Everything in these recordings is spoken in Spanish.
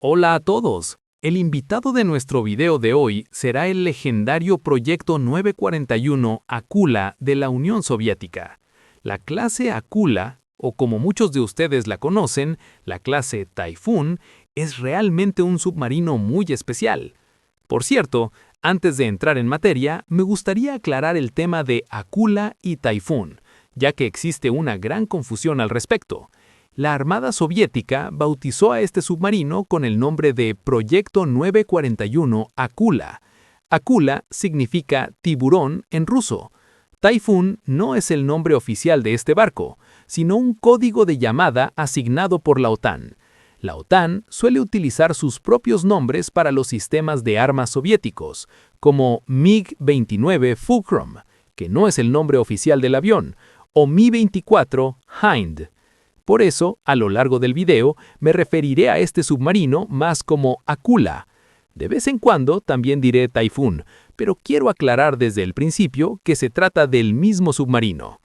Hola a todos. El invitado de nuestro video de hoy será el legendario Proyecto 941 Akula de la Unión Soviética. La clase Akula, o como muchos de ustedes la conocen, la clase Typhoon, es realmente un submarino muy especial. Por cierto, antes de entrar en materia, me gustaría aclarar el tema de Akula y Typhoon, ya que existe una gran confusión al respecto. La Armada Soviética bautizó a este submarino con el nombre de Proyecto 941 Akula. Akula significa tiburón en ruso. Typhoon no es el nombre oficial de este barco, sino un código de llamada asignado por la OTAN. La OTAN suele utilizar sus propios nombres para los sistemas de armas soviéticos, como MiG-29 Fulcrum, que no es el nombre oficial del avión, o Mi-24 Hind. Por eso, a lo largo del video, me referiré a este submarino más como Akula. De vez en cuando también diré Typhoon, pero quiero aclarar desde el principio que se trata del mismo submarino.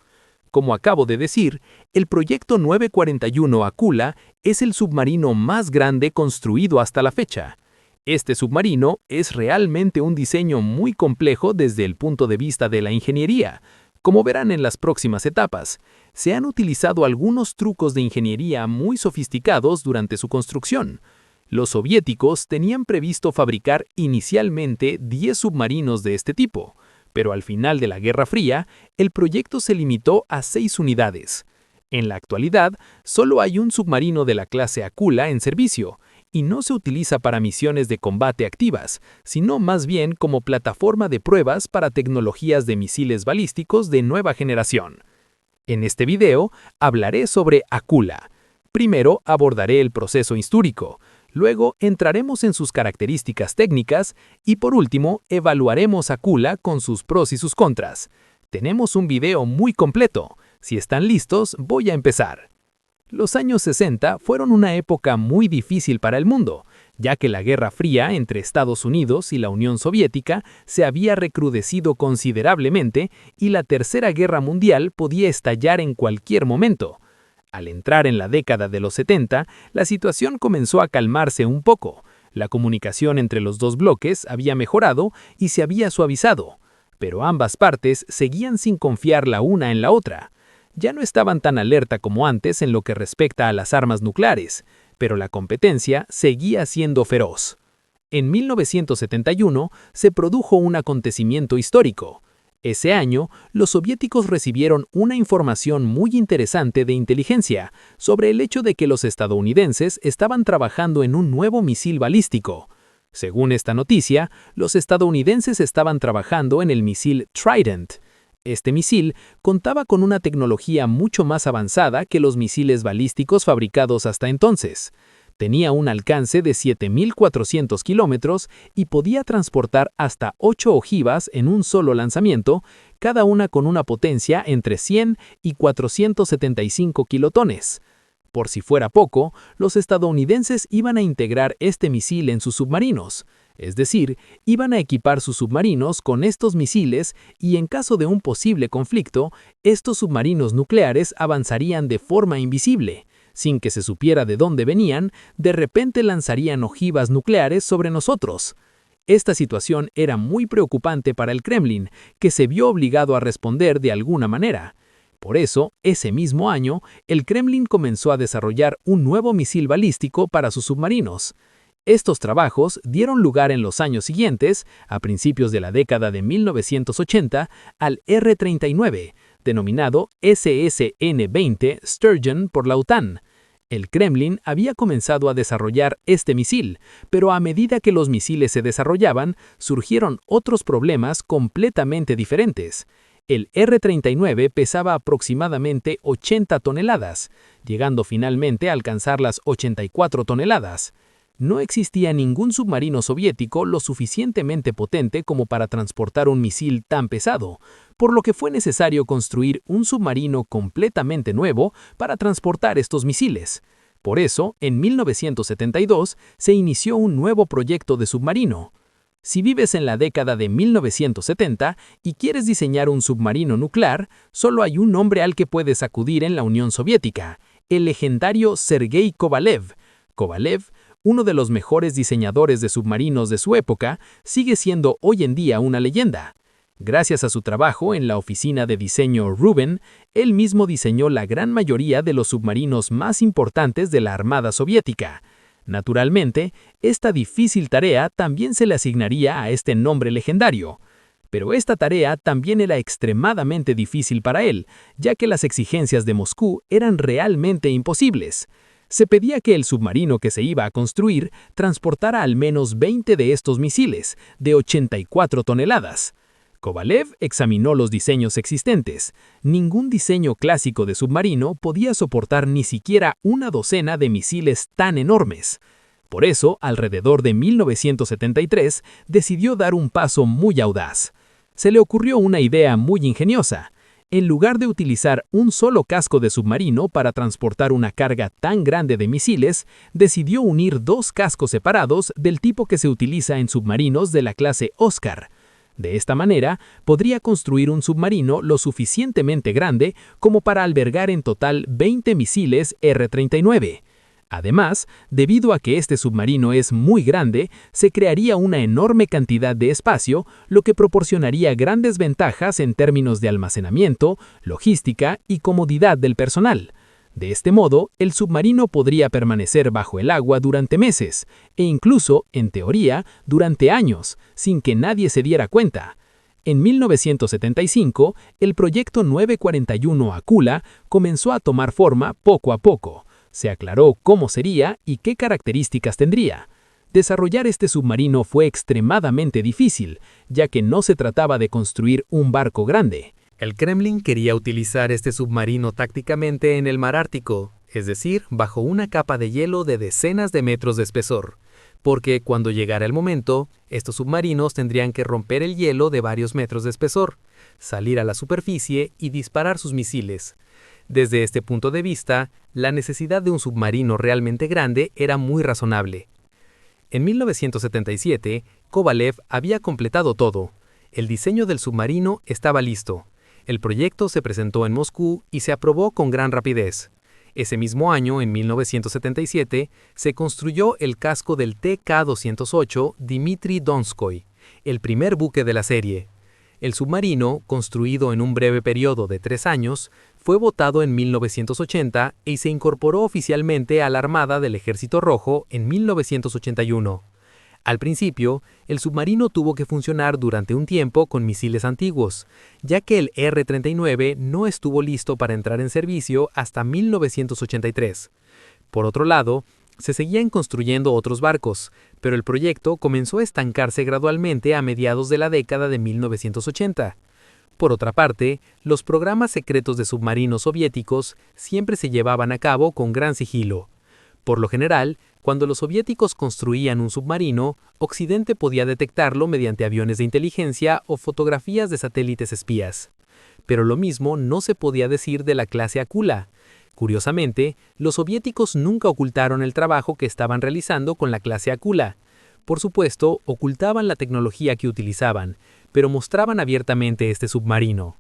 Como acabo de decir, el Proyecto 941 Akula es el submarino más grande construido hasta la fecha. Este submarino es realmente un diseño muy complejo desde el punto de vista de la ingeniería. Como verán en las próximas etapas, se han utilizado algunos trucos de ingeniería muy sofisticados durante su construcción. Los soviéticos tenían previsto fabricar inicialmente 10 submarinos de este tipo, pero al final de la Guerra Fría, el proyecto se limitó a 6 unidades. En la actualidad, solo hay un submarino de la clase Akula en servicio, y no se utiliza para misiones de combate activas, sino más bien como plataforma de pruebas para tecnologías de misiles balísticos de nueva generación. En este video hablaré sobre Akula. Primero abordaré el proceso histórico, luego entraremos en sus características técnicas y por último evaluaremos Akula con sus pros y sus contras. Tenemos un video muy completo. Si están listos, voy a empezar. Los años 60 fueron una época muy difícil para el mundo, ya que la Guerra Fría entre Estados Unidos y la Unión Soviética se había recrudecido considerablemente y la Tercera Guerra Mundial podía estallar en cualquier momento. Al entrar en la década de los 70, la situación comenzó a calmarse un poco. La comunicación entre los dos bloques había mejorado y se había suavizado, pero ambas partes seguían sin confiar la una en la otra. Ya no estaban tan alerta como antes en lo que respecta a las armas nucleares, pero la competencia seguía siendo feroz. En 1971 se produjo un acontecimiento histórico. Ese año, los soviéticos recibieron una información muy interesante de inteligencia sobre el hecho de que los estadounidenses estaban trabajando en un nuevo misil balístico. Según esta noticia, los estadounidenses estaban trabajando en el misil Trident. Este misil contaba con una tecnología mucho más avanzada que los misiles balísticos fabricados hasta entonces. Tenía un alcance de 7.400 kilómetros y podía transportar hasta 8 ojivas en un solo lanzamiento, cada una con una potencia entre 100 y 475 kilotones. Por si fuera poco, los estadounidenses iban a integrar este misil en sus submarinos. Es decir, iban a equipar sus submarinos con estos misiles y en caso de un posible conflicto, estos submarinos nucleares avanzarían de forma invisible. Sin que se supiera de dónde venían, de repente lanzarían ojivas nucleares sobre nosotros. Esta situación era muy preocupante para el Kremlin, que se vio obligado a responder de alguna manera. Por eso, ese mismo año, el Kremlin comenzó a desarrollar un nuevo misil balístico para sus submarinos. Estos trabajos dieron lugar en los años siguientes, a principios de la década de 1980, al R-39, denominado SSN-20 Sturgeon por la OTAN. El Kremlin había comenzado a desarrollar este misil, pero a medida que los misiles se desarrollaban, surgieron otros problemas completamente diferentes. El R-39 pesaba aproximadamente 80 toneladas, llegando finalmente a alcanzar las 84 toneladas. No existía ningún submarino soviético lo suficientemente potente como para transportar un misil tan pesado, por lo que fue necesario construir un submarino completamente nuevo para transportar estos misiles. Por eso, en 1972 se inició un nuevo proyecto de submarino. Si vives en la década de 1970 y quieres diseñar un submarino nuclear, solo hay un nombre al que puedes acudir en la Unión Soviética, el legendario Sergei Kovalev. Kovalev uno de los mejores diseñadores de submarinos de su época, sigue siendo hoy en día una leyenda. Gracias a su trabajo en la oficina de diseño Rubin, él mismo diseñó la gran mayoría de los submarinos más importantes de la Armada Soviética. Naturalmente, esta difícil tarea también se le asignaría a este nombre legendario. Pero esta tarea también era extremadamente difícil para él, ya que las exigencias de Moscú eran realmente imposibles. Se pedía que el submarino que se iba a construir transportara al menos 20 de estos misiles, de 84 toneladas. Kovalev examinó los diseños existentes. Ningún diseño clásico de submarino podía soportar ni siquiera una docena de misiles tan enormes. Por eso, alrededor de 1973, decidió dar un paso muy audaz. Se le ocurrió una idea muy ingeniosa. En lugar de utilizar un solo casco de submarino para transportar una carga tan grande de misiles, decidió unir dos cascos separados del tipo que se utiliza en submarinos de la clase Oscar. De esta manera, podría construir un submarino lo suficientemente grande como para albergar en total 20 misiles R-39. Además, debido a que este submarino es muy grande, se crearía una enorme cantidad de espacio, lo que proporcionaría grandes ventajas en términos de almacenamiento, logística y comodidad del personal. De este modo, el submarino podría permanecer bajo el agua durante meses, e incluso, en teoría, durante años, sin que nadie se diera cuenta. En 1975, el proyecto 941 Akula comenzó a tomar forma poco a poco. Se aclaró cómo sería y qué características tendría. Desarrollar este submarino fue extremadamente difícil, ya que no se trataba de construir un barco grande. El Kremlin quería utilizar este submarino tácticamente en el mar Ártico, es decir, bajo una capa de hielo de decenas de metros de espesor, porque cuando llegara el momento, estos submarinos tendrían que romper el hielo de varios metros de espesor, salir a la superficie y disparar sus misiles. Desde este punto de vista, la necesidad de un submarino realmente grande era muy razonable. En 1977, Kovalev había completado todo. El diseño del submarino estaba listo. El proyecto se presentó en Moscú y se aprobó con gran rapidez. Ese mismo año, en 1977, se construyó el casco del TK-208 Dmitry Donskoy, el primer buque de la serie. El submarino, construido en un breve periodo de 3 años, fue votado en 1980 y se incorporó oficialmente a la Armada del Ejército Rojo en 1981. Al principio, el submarino tuvo que funcionar durante un tiempo con misiles antiguos, ya que el R-39 no estuvo listo para entrar en servicio hasta 1983. Por otro lado, se seguían construyendo otros barcos, pero el proyecto comenzó a estancarse gradualmente a mediados de la década de 1980. Por otra parte, los programas secretos de submarinos soviéticos siempre se llevaban a cabo con gran sigilo. Por lo general, cuando los soviéticos construían un submarino, Occidente podía detectarlo mediante aviones de inteligencia o fotografías de satélites espías. Pero lo mismo no se podía decir de la clase Akula. Curiosamente, los soviéticos nunca ocultaron el trabajo que estaban realizando con la clase Akula. Por supuesto, ocultaban la tecnología que utilizaban, pero mostraban abiertamente este submarino.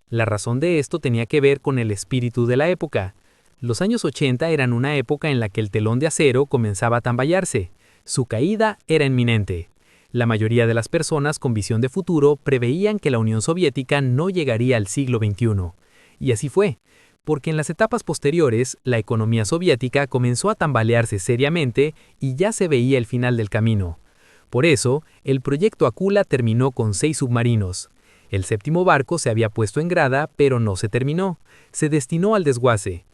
La razón de esto tenía que ver con el espíritu de la época. Los años 80 eran una época en la que el telón de acero comenzaba a tamballarse. Su caída era inminente. La mayoría de las personas con visión de futuro preveían que la Unión Soviética no llegaría al siglo XXI. Y así fue, porque en las etapas posteriores, la economía soviética comenzó a tambalearse seriamente y ya se veía el final del camino. Por eso, el proyecto Akula terminó con 6 submarinos. El 7º barco se había puesto en grada, pero no se terminó. Se destinó al desguace.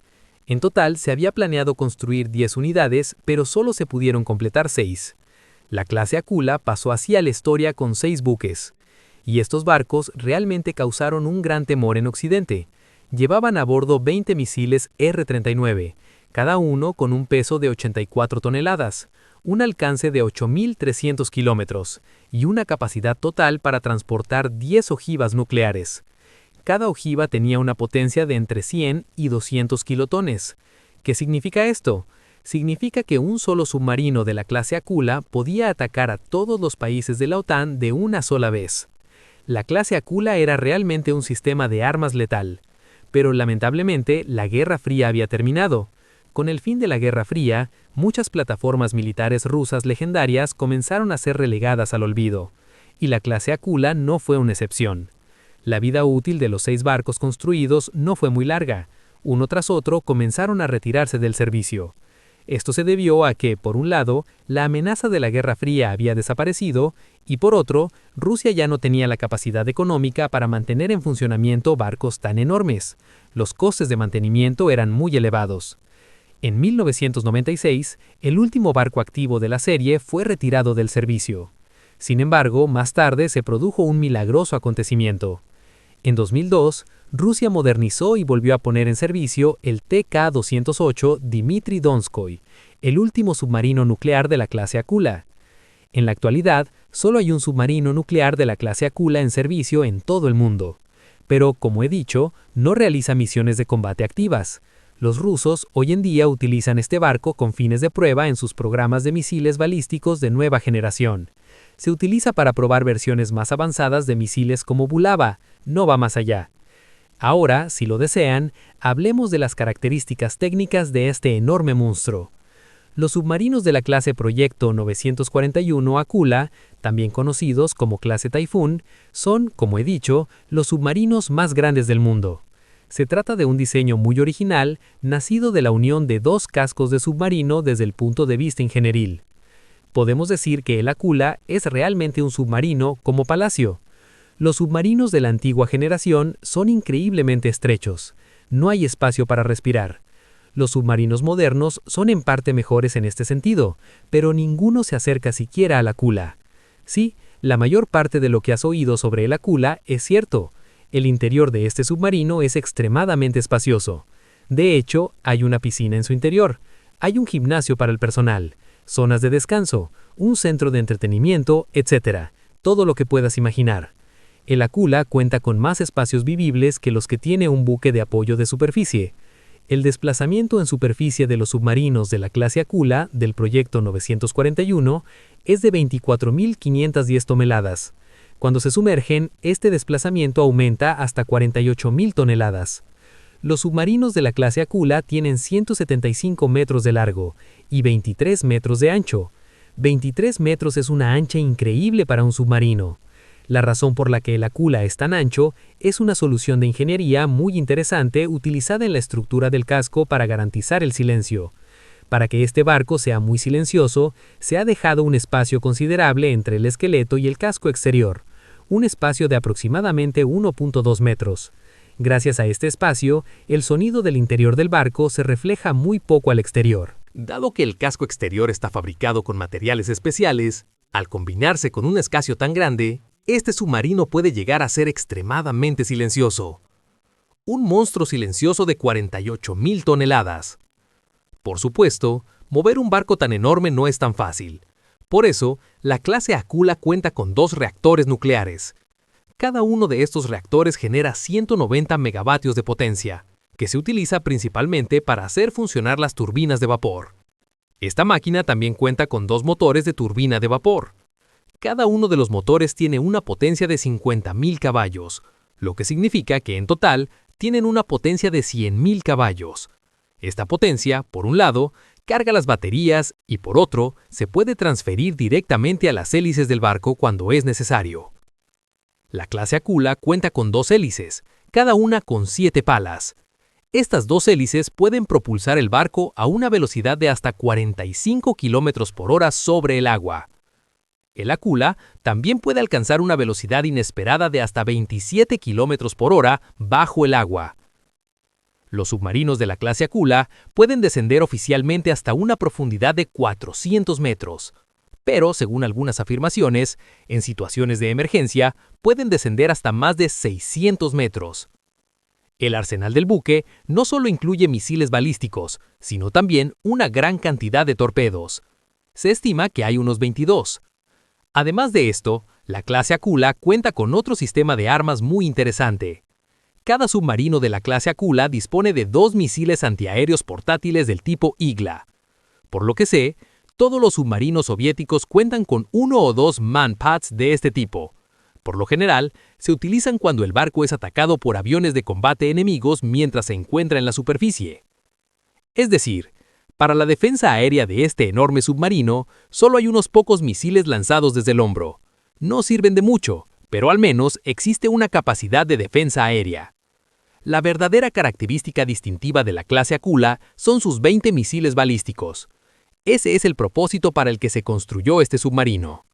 En total, se había planeado construir 10 unidades, pero solo se pudieron completar 6. La clase Akula pasó así a la historia con 6 buques. Y estos barcos realmente causaron un gran temor en Occidente. Llevaban a bordo 20 misiles R-39, cada uno con un peso de 84 toneladas, un alcance de 8.300 kilómetros y una capacidad total para transportar 10 ojivas nucleares. Cada ojiva tenía una potencia de entre 100 y 200 kilotones. ¿Qué significa esto? Significa que un solo submarino de la clase Akula podía atacar a todos los países de la OTAN de una sola vez. La clase Akula era realmente un sistema de armas letal. Pero lamentablemente la Guerra Fría había terminado. Con el fin de la Guerra Fría, muchas plataformas militares rusas legendarias comenzaron a ser relegadas al olvido, y la clase Akula no fue una excepción. La vida útil de los 6 barcos construidos no fue muy larga. Uno tras otro comenzaron a retirarse del servicio. Esto se debió a que, por un lado, la amenaza de la Guerra Fría había desaparecido, y por otro, Rusia ya no tenía la capacidad económica para mantener en funcionamiento barcos tan enormes. Los costes de mantenimiento eran muy elevados. En 1996, el último barco activo de la serie fue retirado del servicio. Sin embargo, más tarde se produjo un milagroso acontecimiento. En 2002, Rusia modernizó y volvió a poner en servicio el TK-208 Dmitry Donskoy, el último submarino nuclear de la clase Akula. En la actualidad, solo hay un submarino nuclear de la clase Akula en servicio en todo el mundo. Pero, como he dicho, no realiza misiones de combate activas. Los rusos hoy en día utilizan este barco con fines de prueba en sus programas de misiles balísticos de nueva generación. Se utiliza para probar versiones más avanzadas de misiles como Bulava, no va más allá. Ahora, si lo desean, hablemos de las características técnicas de este enorme monstruo. Los submarinos de la clase Proyecto 941 Akula, también conocidos como clase Typhoon, son, como he dicho, los submarinos más grandes del mundo. Se trata de un diseño muy original, nacido de la unión de 2 cascos de submarino desde el punto de vista ingenieril. Podemos decir que el Akula es realmente un submarino como palacio. Los submarinos de la antigua generación son increíblemente estrechos. No hay espacio para respirar. Los submarinos modernos son en parte mejores en este sentido, pero ninguno se acerca siquiera al Akula. Sí, la mayor parte de lo que has oído sobre el Akula es cierto. El interior de este submarino es extremadamente espacioso. De hecho, hay una piscina en su interior. Hay un gimnasio para el personal, zonas de descanso, un centro de entretenimiento, etc. Todo lo que puedas imaginar. El Akula cuenta con más espacios vivibles que los que tiene un buque de apoyo de superficie. El desplazamiento en superficie de los submarinos de la clase Akula del Proyecto 941 es de 24.510 toneladas. Cuando se sumergen, este desplazamiento aumenta hasta 48.000 toneladas. Los submarinos de la clase Akula tienen 175 metros de largo y 23 metros de ancho. 23 metros es una ancha increíble para un submarino. La razón por la que el Akula es tan ancho es una solución de ingeniería muy interesante utilizada en la estructura del casco para garantizar el silencio. Para que este barco sea muy silencioso, se ha dejado un espacio considerable entre el esqueleto y el casco exterior, un espacio de aproximadamente 1.2 metros. Gracias a este espacio, el sonido del interior del barco se refleja muy poco al exterior. Dado que el casco exterior está fabricado con materiales especiales, al combinarse con un espacio tan grande, este submarino puede llegar a ser extremadamente silencioso. Un monstruo silencioso de 48.000 toneladas. Por supuesto, mover un barco tan enorme no es tan fácil. Por eso, la clase Akula cuenta con 2 reactores nucleares. Cada uno de estos reactores genera 190 megavatios de potencia, que se utiliza principalmente para hacer funcionar las turbinas de vapor. Esta máquina también cuenta con 2 motores de turbina de vapor. Cada uno de los motores tiene una potencia de 50.000 caballos, lo que significa que en total tienen una potencia de 100.000 caballos. Esta potencia, por un lado, carga las baterías y por otro, se puede transferir directamente a las hélices del barco cuando es necesario. La clase Akula cuenta con 2 hélices, cada una con 7 palas. Estas 2 hélices pueden propulsar el barco a una velocidad de hasta 45 km por hora sobre el agua. El Akula también puede alcanzar una velocidad inesperada de hasta 27 km por hora bajo el agua. Los submarinos de la clase Akula pueden descender oficialmente hasta una profundidad de 400 metros, pero, según algunas afirmaciones, en situaciones de emergencia pueden descender hasta más de 600 metros. El arsenal del buque no solo incluye misiles balísticos, sino también una gran cantidad de torpedos. Se estima que hay unos 22. Además de esto, la clase Akula cuenta con otro sistema de armas muy interesante. Cada submarino de la clase Akula dispone de 2 misiles antiaéreos portátiles del tipo Igla. Por lo que sé, todos los submarinos soviéticos cuentan con 1 o 2 manpads de este tipo. Por lo general, se utilizan cuando el barco es atacado por aviones de combate enemigos mientras se encuentra en la superficie. Es decir, Para la defensa aérea de este enorme submarino, solo hay unos pocos misiles lanzados desde el hombro. No sirven de mucho, pero al menos existe una capacidad de defensa aérea. La verdadera característica distintiva de la clase Aquila son sus 20 misiles balísticos. Ese es el propósito para el que se construyó este submarino.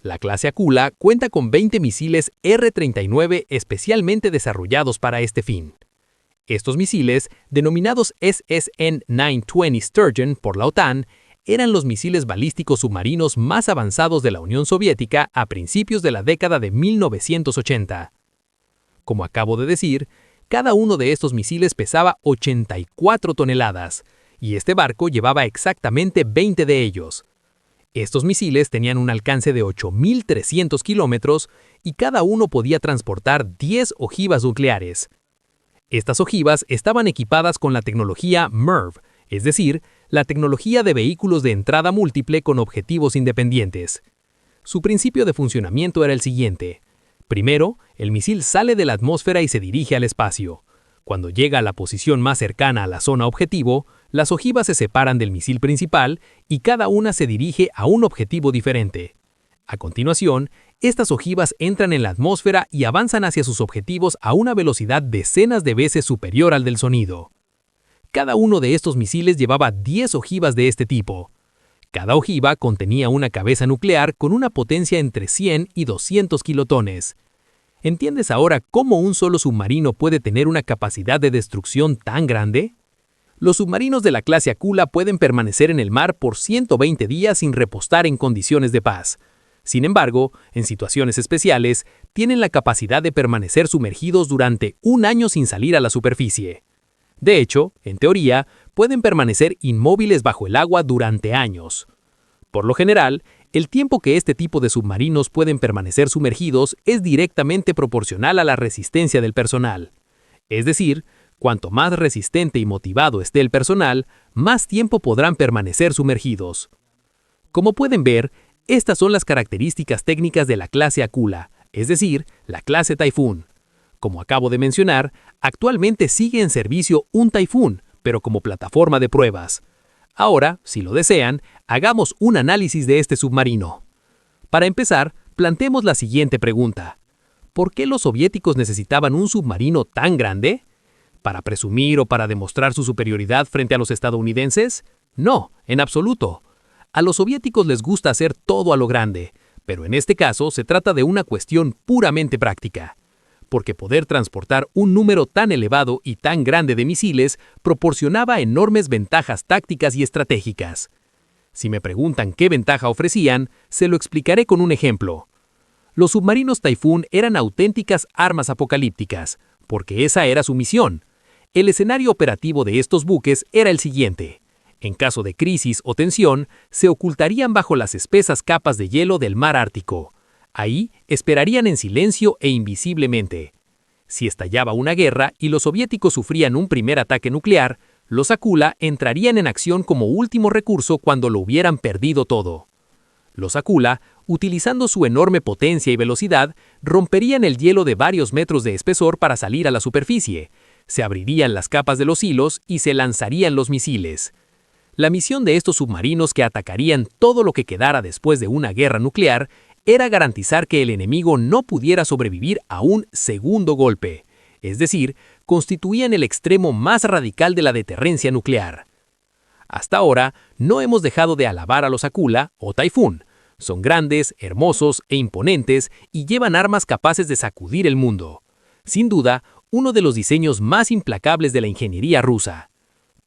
La clase Aquila cuenta con 20 misiles R-39 especialmente desarrollados para este fin. Estos misiles, denominados SSN-920 Sturgeon por la OTAN, eran los misiles balísticos submarinos más avanzados de la Unión Soviética a principios de la década de 1980. Como acabo de decir, cada uno de estos misiles pesaba 84 toneladas, y este barco llevaba exactamente 20 de ellos. Estos misiles tenían un alcance de 8.300 kilómetros y cada uno podía transportar 10 ojivas nucleares. Estas ojivas estaban equipadas con la tecnología MIRV, es decir, la tecnología de vehículos de entrada múltiple con objetivos independientes. Su principio de funcionamiento era el siguiente. Primero, el misil sale de la atmósfera y se dirige al espacio. Cuando llega a la posición más cercana a la zona objetivo, las ojivas se separan del misil principal y cada una se dirige a un objetivo diferente. A continuación, estas ojivas entran en la atmósfera y avanzan hacia sus objetivos a una velocidad decenas de veces superior al del sonido. Cada uno de estos misiles llevaba 10 ojivas de este tipo. Cada ojiva contenía una cabeza nuclear con una potencia entre 100 y 200 kilotones. ¿Entiendes ahora cómo un solo submarino puede tener una capacidad de destrucción tan grande? Los submarinos de la clase Aquila pueden permanecer en el mar por 120 días sin repostar en condiciones de paz. Sin embargo, en situaciones especiales, tienen la capacidad de permanecer sumergidos durante un año sin salir a la superficie. De hecho, en teoría, pueden permanecer inmóviles bajo el agua durante años. Por lo general, el tiempo que este tipo de submarinos pueden permanecer sumergidos es directamente proporcional a la resistencia del personal. Es decir, cuanto más resistente y motivado esté el personal, más tiempo podrán permanecer sumergidos. Como pueden ver, estas son las características técnicas de la clase Aquila, es decir, la clase Typhoon. Como acabo de mencionar, actualmente sigue en servicio un Typhoon, pero como plataforma de pruebas. Ahora, si lo desean, hagamos un análisis de este submarino. Para empezar, planteemos la siguiente pregunta. ¿Por qué los soviéticos necesitaban un submarino tan grande? ¿Para presumir o para demostrar su superioridad frente a los estadounidenses? No, en absoluto. A los soviéticos les gusta hacer todo a lo grande, pero en este caso se trata de una cuestión puramente práctica. Porque poder transportar un número tan elevado y tan grande de misiles proporcionaba enormes ventajas tácticas y estratégicas. Si me preguntan qué ventaja ofrecían, se lo explicaré con un ejemplo. Los submarinos Typhoon eran auténticas armas apocalípticas, porque esa era su misión. El escenario operativo de estos buques era el siguiente. En caso de crisis o tensión, se ocultarían bajo las espesas capas de hielo del mar Ártico. Ahí esperarían en silencio e invisiblemente. Si estallaba una guerra y los soviéticos sufrían un primer ataque nuclear, los Aquila entrarían en acción como último recurso cuando lo hubieran perdido todo. Los Aquila, utilizando su enorme potencia y velocidad, romperían el hielo de varios metros de espesor para salir a la superficie, se abrirían las capas de los hilos y se lanzarían los misiles. La misión de estos submarinos que atacarían todo lo que quedara después de una guerra nuclear era garantizar que el enemigo no pudiera sobrevivir a un segundo golpe, es decir, constituían el extremo más radical de la deterrencia nuclear. Hasta ahora, no hemos dejado de alabar a los Aquila o Typhoon. Son grandes, hermosos e imponentes y llevan armas capaces de sacudir el mundo. Sin duda, uno de los diseños más implacables de la ingeniería rusa.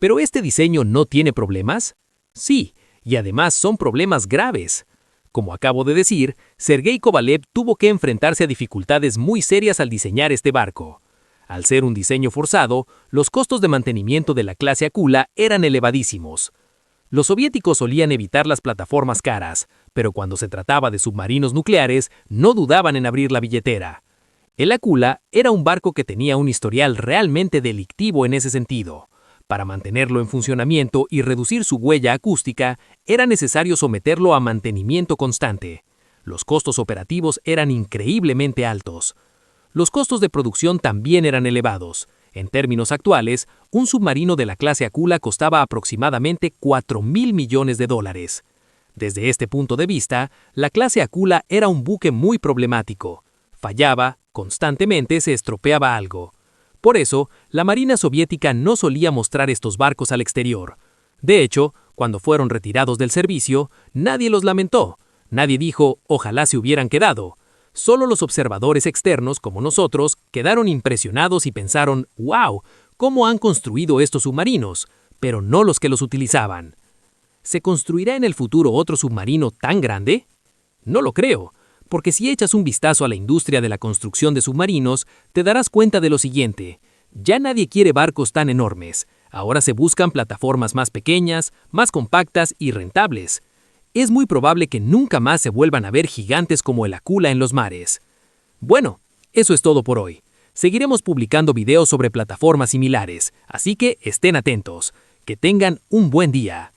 ¿Pero este diseño no tiene problemas? Sí, y además son problemas graves. Como acabo de decir, Sergei Kovalev tuvo que enfrentarse a dificultades muy serias al diseñar este barco. Al ser un diseño forzado, los costos de mantenimiento de la clase Aquila eran elevadísimos. Los soviéticos solían evitar las plataformas caras, pero cuando se trataba de submarinos nucleares, no dudaban en abrir la billetera. El Aquila era un barco que tenía un historial realmente delictivo en ese sentido. Para mantenerlo en funcionamiento y reducir su huella acústica, era necesario someterlo a mantenimiento constante. Los costos operativos eran increíblemente altos. Los costos de producción también eran elevados. En términos actuales, un submarino de la clase Aquila costaba aproximadamente $4.000 millones. Desde este punto de vista, la clase Aquila era un buque muy problemático. Fallaba, constantemente se estropeaba algo. Por eso, la Marina soviética no solía mostrar estos barcos al exterior. De hecho, cuando fueron retirados del servicio, nadie los lamentó. Nadie dijo, ojalá se hubieran quedado. Solo los observadores externos, como nosotros, quedaron impresionados y pensaron, ¡wow! ¿Cómo han construido estos submarinos? Pero no los que los utilizaban. ¿Se construirá en el futuro otro submarino tan grande? No lo creo, porque si echas un vistazo a la industria de la construcción de submarinos, te darás cuenta de lo siguiente. Ya nadie quiere barcos tan enormes. Ahora se buscan plataformas más pequeñas, más compactas y rentables. Es muy probable que nunca más se vuelvan a ver gigantes como el Aquila en los mares. Bueno, eso es todo por hoy. Seguiremos publicando videos sobre plataformas similares, así que estén atentos. Que tengan un buen día.